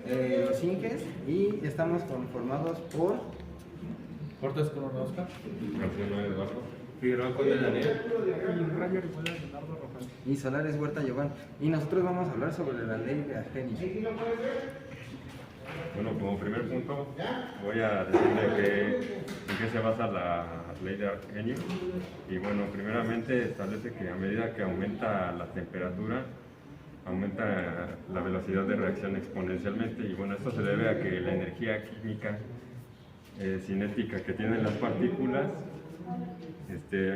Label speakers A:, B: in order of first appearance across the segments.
A: los Inges, y estamos conformados por
B: Cortés Corona Oscar.
C: García Eduardo.
B: Figueroa Conde Daniel.
D: Y Rayo Orihuela Leonardo Rafael.
A: y Solares Huerta Giovanni. Y nosotros vamos a hablar sobre la ley de Arrhenius.
C: Bueno, como primer punto voy a decirle en qué se basa la ley de Arrhenius. Y bueno, primeramente establece que a medida que aumenta la temperatura, aumenta la velocidad de reacción exponencialmente. Y bueno, esto se debe a que la energía química cinética que tienen las partículas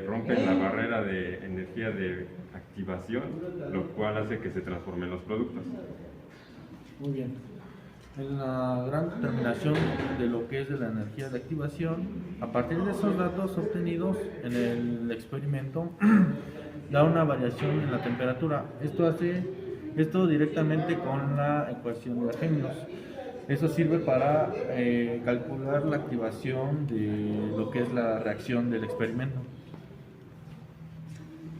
C: rompen la barrera de energía de activación, lo cual hace que se transformen los productos.
B: Muy bien. En la gran determinación de lo que es de la energía de activación, a partir de esos datos obtenidos en el experimento, da una variación en la temperatura. Esto directamente con la ecuación de Arrhenius. Eso sirve para calcular la activación de lo que es la reacción del experimento.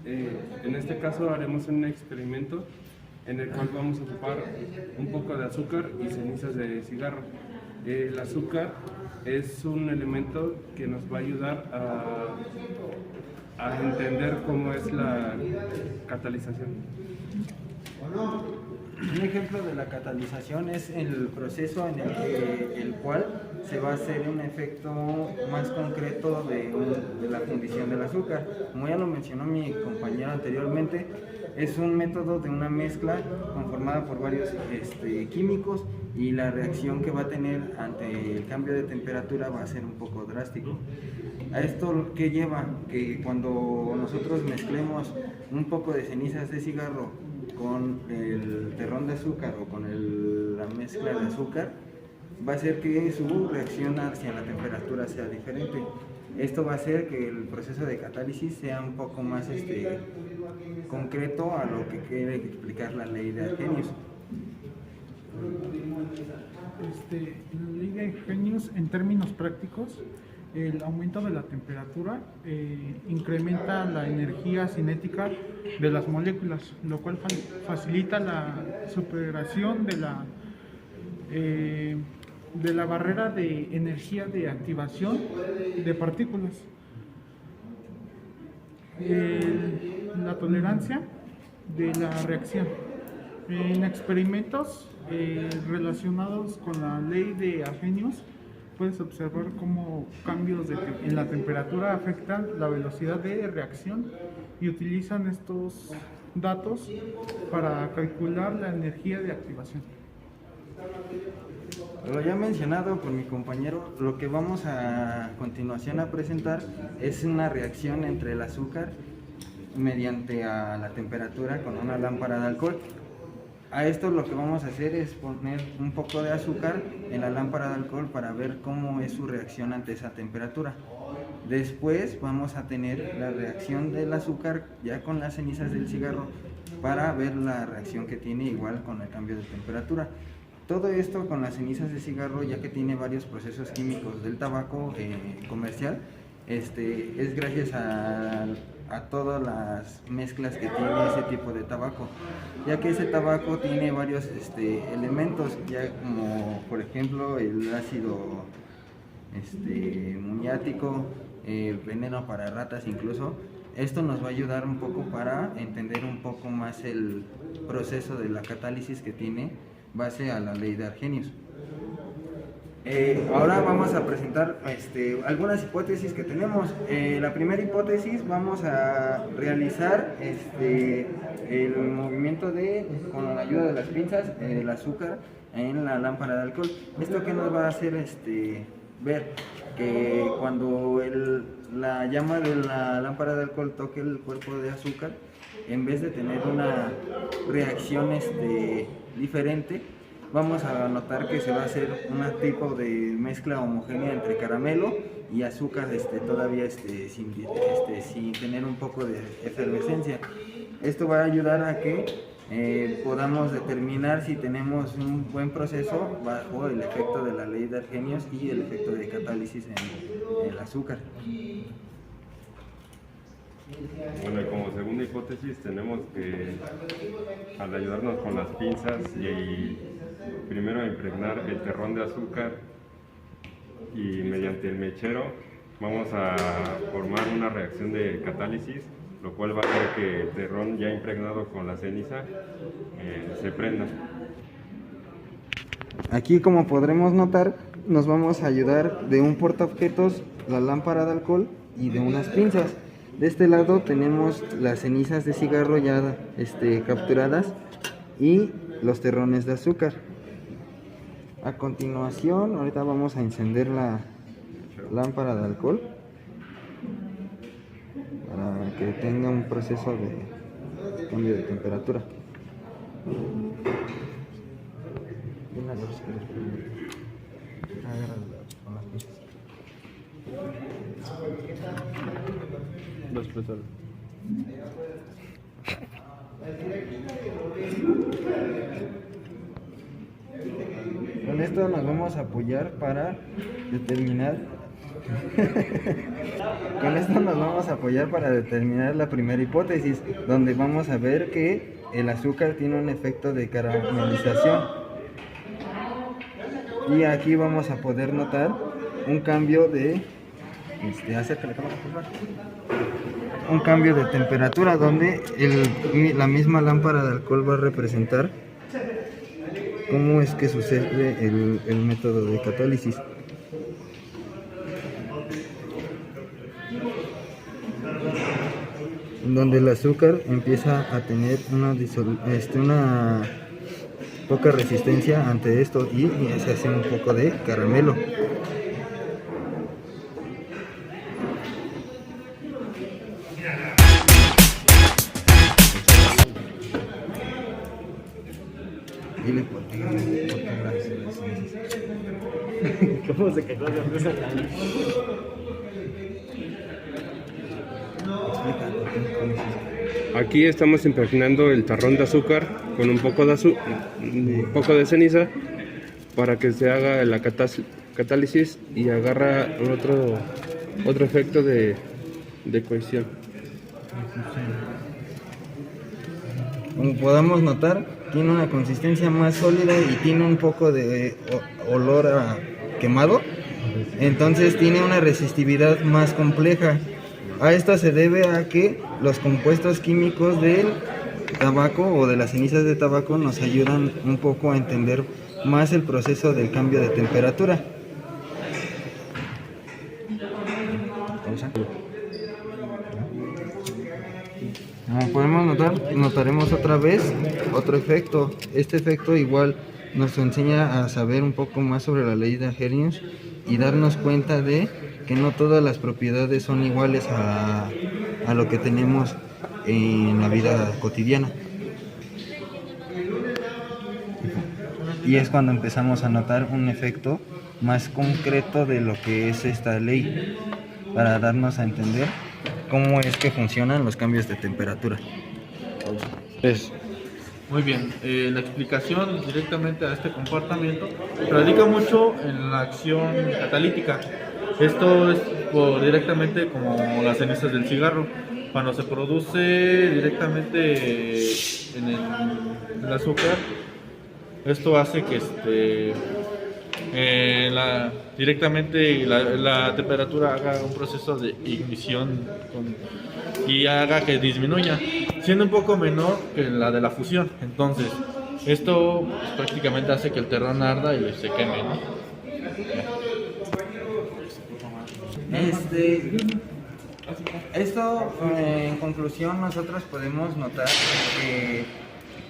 D: En este caso haremos un experimento en el cual vamos a ocupar un poco de azúcar y cenizas de cigarro. El azúcar es un elemento que nos va a ayudar a entender cómo es la catalización.
A: Un ejemplo de la catalización es el proceso en el cual se va a hacer un efecto más concreto de la fundición del azúcar. Como ya lo mencionó mi compañero anteriormente, es un método de una mezcla conformada por varios químicos, y la reacción que va a tener ante el cambio de temperatura va a ser un poco drástico. A esto que lleva que cuando nosotros mezclemos un poco de cenizas de cigarro con el terrón de azúcar o con la mezcla de azúcar, va a hacer que su reacción hacia la temperatura sea diferente. Esto va a hacer que el proceso de catálisis sea un poco más concreto a lo que quiere explicar la ley de Arrhenius.
E: En la ley de Arrhenius, en términos prácticos, el aumento de la temperatura incrementa la energía cinética de las moléculas, lo cual facilita la superación de la barrera de energía de activación de partículas. La tolerancia de la reacción. En experimentos relacionados con la ley de Arrhenius, puedes observar cómo cambios en la temperatura afectan la velocidad de reacción, y utilizan estos datos para calcular la energía de activación.
A: Lo ya mencionado por mi compañero, lo que vamos a continuación a presentar es una reacción entre el azúcar mediante a la temperatura con una lámpara de alcohol. A esto lo que vamos a hacer es poner un poco de azúcar en la lámpara de alcohol para ver cómo es su reacción ante esa temperatura. Después vamos a tener la reacción del azúcar ya con las cenizas del cigarro para ver la reacción que tiene igual con el cambio de temperatura. Todo esto con las cenizas de cigarro, ya que tiene varios procesos químicos del tabaco comercial, es gracias a todas las mezclas que tiene ese tipo de tabaco, ya que ese tabaco tiene varios elementos, ya como por ejemplo el ácido muniático, el veneno para ratas incluso. Esto nos va a ayudar un poco para entender un poco más el proceso de la catálisis que tiene base a la ley de Arrhenius. Ahora vamos a presentar algunas hipótesis que tenemos. La primera hipótesis, vamos a realizar el movimiento con la ayuda de las pinzas, el azúcar en la lámpara de alcohol. ¿Esto qué nos va a hacer ver? Que cuando la llama de la lámpara de alcohol toque el cuerpo de azúcar, en vez de tener una reacción diferente, vamos a notar que se va a hacer un tipo de mezcla homogénea entre caramelo y azúcar todavía sin tener un poco de efervescencia. Esto va a ayudar a que podamos determinar si tenemos un buen proceso bajo el efecto de la ley de Arrhenius y el efecto de catálisis en el azúcar.
C: Bueno, y como segunda hipótesis tenemos que al ayudarnos con las pinzas y primero a impregnar el terrón de azúcar y mediante el mechero vamos a formar una reacción de catálisis, lo cual va a hacer que el terrón ya impregnado con la ceniza se prenda.
A: Aquí, como podremos notar, nos vamos a ayudar de un portaobjetos, la lámpara de alcohol y de unas pinzas. De este lado tenemos las cenizas de cigarro ya capturadas y los terrones de azúcar. A continuación, ahorita vamos a encender la lámpara de alcohol para que tenga un proceso de cambio de temperatura. Con esto nos vamos a apoyar para determinar la primera hipótesis, donde vamos a ver que el azúcar tiene un efecto de caramelización. Y aquí vamos a poder notar un cambio de un cambio de temperatura, donde la misma lámpara de alcohol va a representar cómo es que sucede el método de catálisis. Donde el azúcar empieza a tener una poca resistencia ante esto y se hace un poco de caramelo. Dile por qué ¿Cómo se quedó de risa?
D: Aquí estamos impregnando el tarrón de azúcar con un poco de ceniza para que se haga la catálisis y agarra otro efecto de cohesión.
A: Como podamos notar, tiene una consistencia más sólida y tiene un poco de olor a quemado. Entonces tiene una resistividad más compleja. A esto se debe a que los compuestos químicos del tabaco o de las cenizas de tabaco nos ayudan un poco a entender más el proceso del cambio de temperatura. Como podemos notar, notaremos otra vez otro efecto. Este efecto igual nos enseña a saber un poco más sobre la ley de Arrhenius y darnos cuenta de que no todas las propiedades son iguales a lo que tenemos en la vida cotidiana. Y es cuando empezamos a notar un efecto más concreto de lo que es esta ley, para darnos a entender cómo es que funcionan los cambios de temperatura.
B: Muy bien, la explicación directamente a este comportamiento radica mucho en la acción catalítica. Esto es directamente como las cenizas del cigarro. Cuando se produce directamente en el azúcar, esto hace que directamente la temperatura haga un proceso de ignición y haga que disminuya, siendo un poco menor que la de la fusión. Entonces, esto pues, prácticamente hace que el terrón arda y se queme, ¿no?
A: Esto, en conclusión, nosotros podemos notar que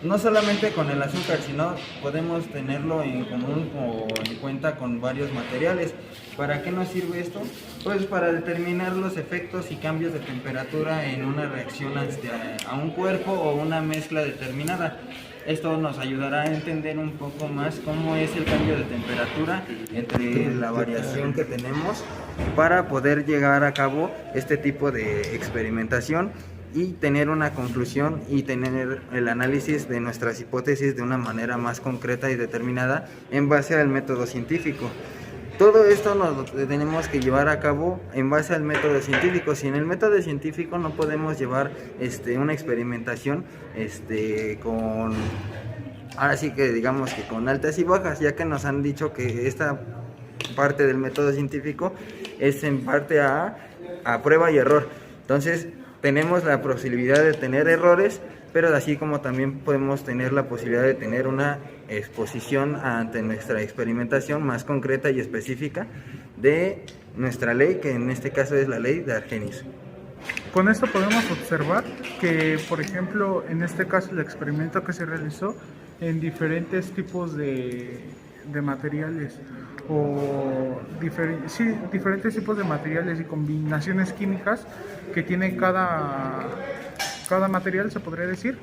A: no solamente con el azúcar, sino podemos tenerlo en común o en cuenta con varios materiales. ¿Para qué nos sirve esto? Pues para determinar los efectos y cambios de temperatura en una reacción a un cuerpo o una mezcla determinada. Esto nos ayudará a entender un poco más cómo es el cambio de temperatura entre la variación que tenemos para poder llevar a cabo este tipo de experimentación y tener una conclusión y tener el análisis de nuestras hipótesis de una manera más concreta y determinada en base al método científico. Todo esto lo tenemos que llevar a cabo en base al método científico. Si en el método científico no podemos llevar una experimentación ahora sí que digamos que con altas y bajas, ya que nos han dicho que esta parte del método científico es en parte a prueba y error. Entonces tenemos la posibilidad de tener errores, pero así como también podemos tener la posibilidad de tener una exposición ante nuestra experimentación más concreta y específica de nuestra ley, que en este caso es la ley de Arrhenius.
E: Con esto podemos observar que, por ejemplo, en este caso el experimento que se realizó en diferentes tipos de materiales o diferentes tipos de materiales y combinaciones químicas que tiene cada material, se podría decir,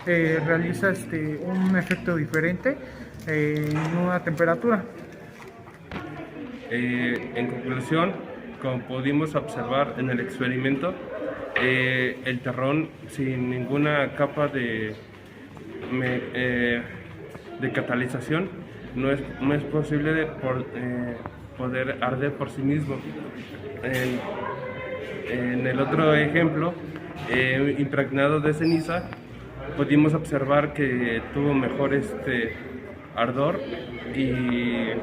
E: realiza un efecto diferente en una temperatura.
D: En conclusión, como pudimos observar en el experimento, el terrón sin ninguna capa de catalización no es posible poder arder por sí mismo. En el otro ejemplo, impregnado de ceniza, pudimos observar que tuvo mejor ardor y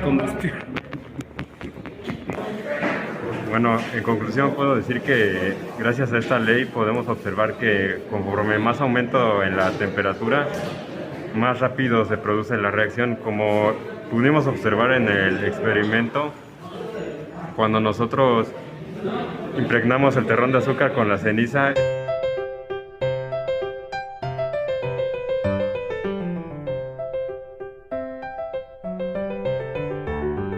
D: combustión.
C: Bueno, en conclusión puedo decir que gracias a esta ley podemos observar que conforme más aumento en la temperatura, más rápido se produce la reacción, como pudimos observar en el experimento cuando nosotros impregnamos el terrón de azúcar con la ceniza.